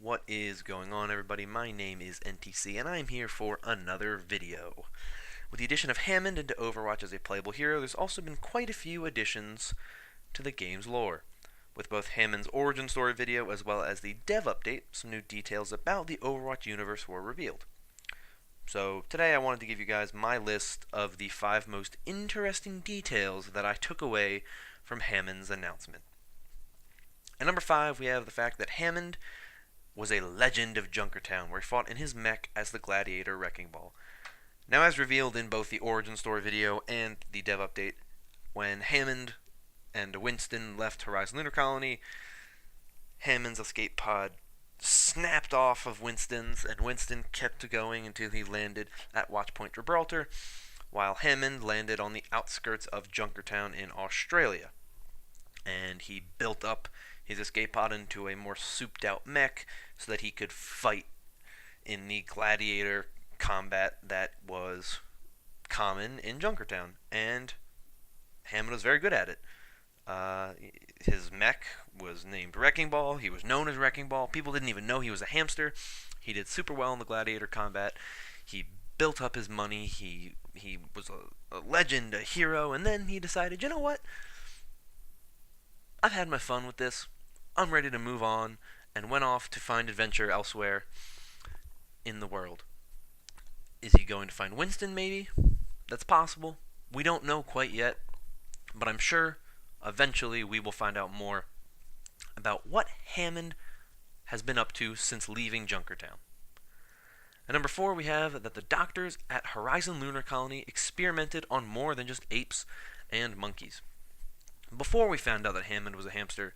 What is going on, everybody? My name is NTC, and I'm here for another video. With the addition of Hammond into Overwatch as a playable hero, there's also been quite a few additions to the game's lore. With both Hammond's origin story video as well as the dev update, some new details about the Overwatch universe were revealed. So today I wanted to give you guys my list of the 5 most interesting details that I took away from Hammond's announcement. At number 5, we have the fact that Hammond was a legend of Junkertown, where he fought in his mech as the Gladiator Wrecking Ball. Now, as revealed in both the origin story video and the dev update, when Hammond and Winston left Horizon Lunar Colony, Hammond's escape pod snapped off of Winston's, and Winston kept going until he landed at Watchpoint Gibraltar, while Hammond landed on the outskirts of Junkertown in Australia. And he built up his escape pod into a more souped out mech so that he could fight in the gladiator combat that was common in Junkertown. And Hammond was very good at it. His mech was named Wrecking Ball. He was known as Wrecking Ball. People didn't even know he was a hamster. He did super well in the gladiator combat. He built up his money. He was a legend, a hero, and then he decided, you know what? I've had my fun with this. I'm ready to move on, and went off to find adventure elsewhere in the world. Is he going to find Winston, maybe? That's possible. We don't know quite yet, but I'm sure eventually we will find out more about what Hammond has been up to since leaving Junkertown. At number 4, we have that the doctors at Horizon Lunar Colony experimented on more than just apes and monkeys. Before we found out that Hammond was a hamster,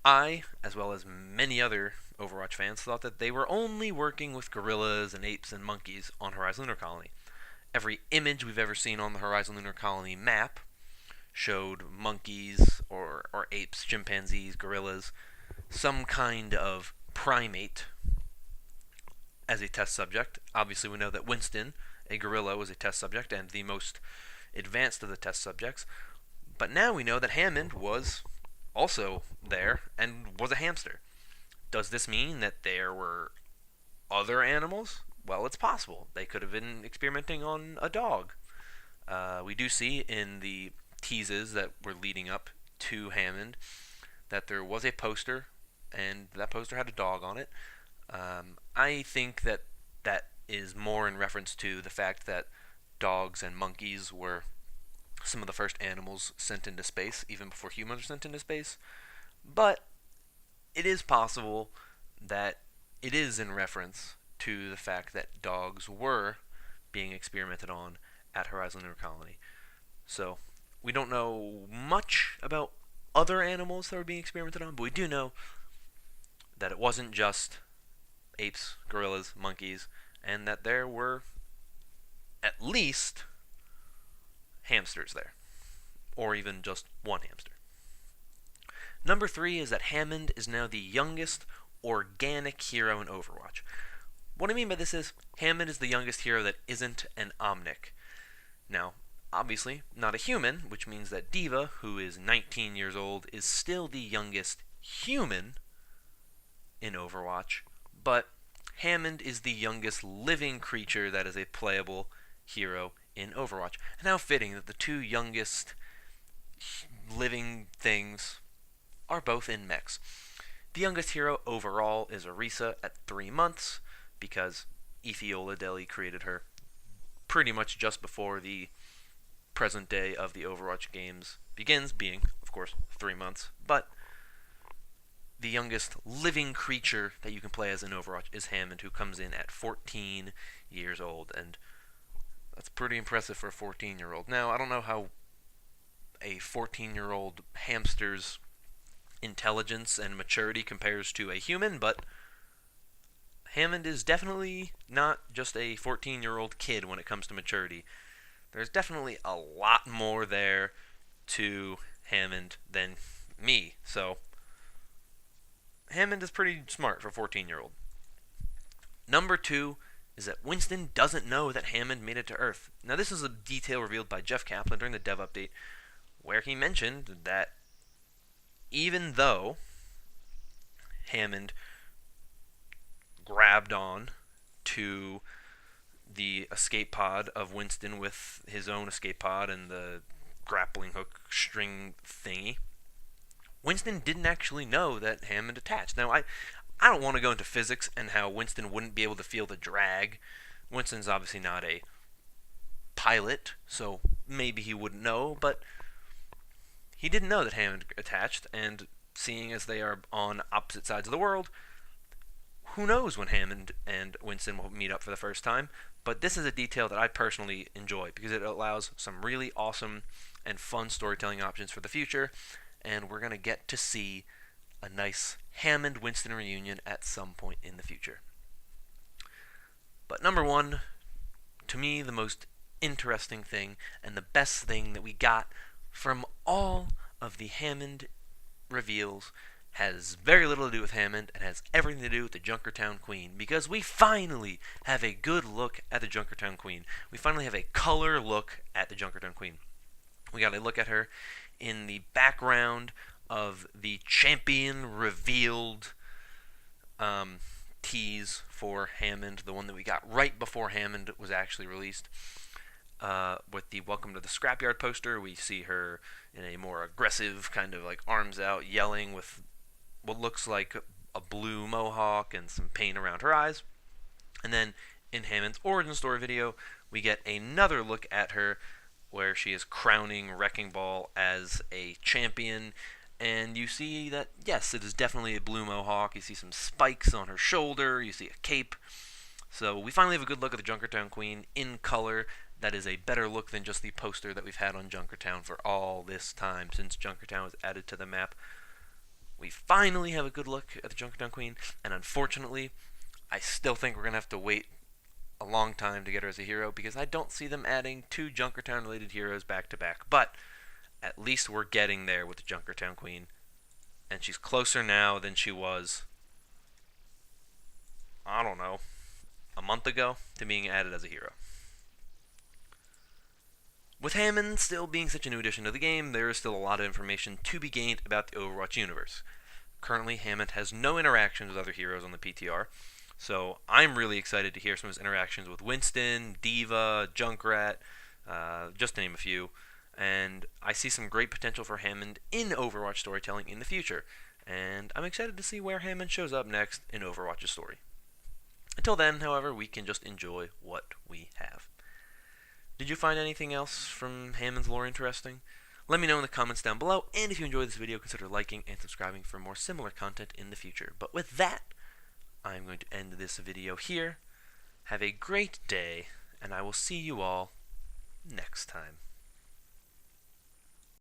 I, as well as many other Overwatch fans, thought that they were only working with gorillas and apes and monkeys on Horizon Lunar Colony. Every image we've ever seen on the Horizon Lunar Colony map showed monkeys or apes, chimpanzees, gorillas, some kind of primate as a test subject. Obviously, we know that Winston, a gorilla, was a test subject and the most advanced of the test subjects. But now we know that Hammond was also there and was a hamster. Does this mean that there were other animals? Well, it's possible. They could have been experimenting on a dog. We do see in the teases that were leading up to Hammond that there was a poster, and that poster had a dog on it. I think that that is more in reference to the fact that dogs and monkeys were some of the first animals sent into space, even before humans were sent into space. But it is possible that it is in reference to the fact that dogs were being experimented on at Horizon Lunar Colony. So we don't know much about other animals that were being experimented on, but we do know that it wasn't just apes, gorillas, monkeys, and that there were at least hamsters there, or even just one hamster. Number 3 is that Hammond is now the youngest organic hero in Overwatch. What I mean by this is, Hammond is the youngest hero that isn't an Omnic. Now, obviously, not a human, which means that Diva, who is 19 years old, is still the youngest human in Overwatch, but Hammond is the youngest living creature that is a playable hero in Overwatch. And how fitting that the 2 youngest living things are both in mechs. The youngest hero overall is Orisa at 3 months, because Ifeola Deli created her pretty much just before the present day of the Overwatch games begins, being, of course, 3 months. But the youngest living creature that you can play as in Overwatch is Hammond, who comes in at 14 years old, and that's pretty impressive for a 14-year-old. Now, I don't know how a 14-year-old hamster's intelligence and maturity compares to a human, but Hammond is definitely not just a 14-year-old kid when it comes to maturity. There's definitely a lot more there to Hammond than me, so Hammond is pretty smart for a 14-year-old. Number 2 is that Winston doesn't know that Hammond made it to Earth. Now, this is a detail revealed by Jeff Kaplan during the dev update, where he mentioned that even though Hammond grabbed on to the escape pod of Winston with his own escape pod and the grappling hook string thingy. Winston didn't actually know that Hammond attached. Now, I don't want to go into physics and how Winston wouldn't be able to feel the drag. Winston's obviously not a pilot, so maybe he wouldn't know, but he didn't know that Hammond attached, and seeing as they are on opposite sides of the world, who knows when Hammond and Winston will meet up for the first time. But this is a detail that I personally enjoy because it allows some really awesome and fun storytelling options for the future, and we're going to get to see a nice Hammond-Winston reunion at some point in the future. But number one, to me, the most interesting thing and the best thing that we got from all of the Hammond reveals has very little to do with Hammond and has everything to do with the Junkertown Queen, because we finally have a good look at the Junkertown Queen. We finally have a color look at the Junkertown Queen. We got a look at her in the background of the champion revealed tease for Hammond, the one that we got right before Hammond was actually released. With the Welcome to the Scrapyard poster, we see her in a more aggressive kind of like arms out yelling with what looks like a blue mohawk and some paint around her eyes. And then in Hammond's origin story video, we get another look at her where she is crowning Wrecking Ball as a champion. And you see that, yes, it is definitely a blue mohawk. You see some spikes on her shoulder. You see a cape. So we finally have a good look at the Junkertown Queen in color. That is a better look than just the poster that we've had on Junkertown for all this time since Junkertown was added to the map. We finally have a good look at the Junkertown Queen, and unfortunately, I still think we're going to have to wait a long time to get her as a hero, because I don't see them adding two Junkertown-related heroes back-to-back. But at least we're getting there with the Junkertown Queen, and she's closer now than she was, I don't know, a month ago to being added as a hero. With Hammond still being such a new addition to the game, there is still a lot of information to be gained about the Overwatch universe. Currently, Hammond has no interactions with other heroes on the PTR, so I'm really excited to hear some of his interactions with Winston, D.Va, Junkrat, just to name a few, and I see some great potential for Hammond in Overwatch storytelling in the future, and I'm excited to see where Hammond shows up next in Overwatch's story. Until then, however, we can just enjoy what we have. Did you find anything else from Hammond's lore interesting? Let me know in the comments down below, and if you enjoyed this video, consider liking and subscribing for more similar content in the future. But with that, I'm going to end this video here. Have a great day, and I will see you all next time.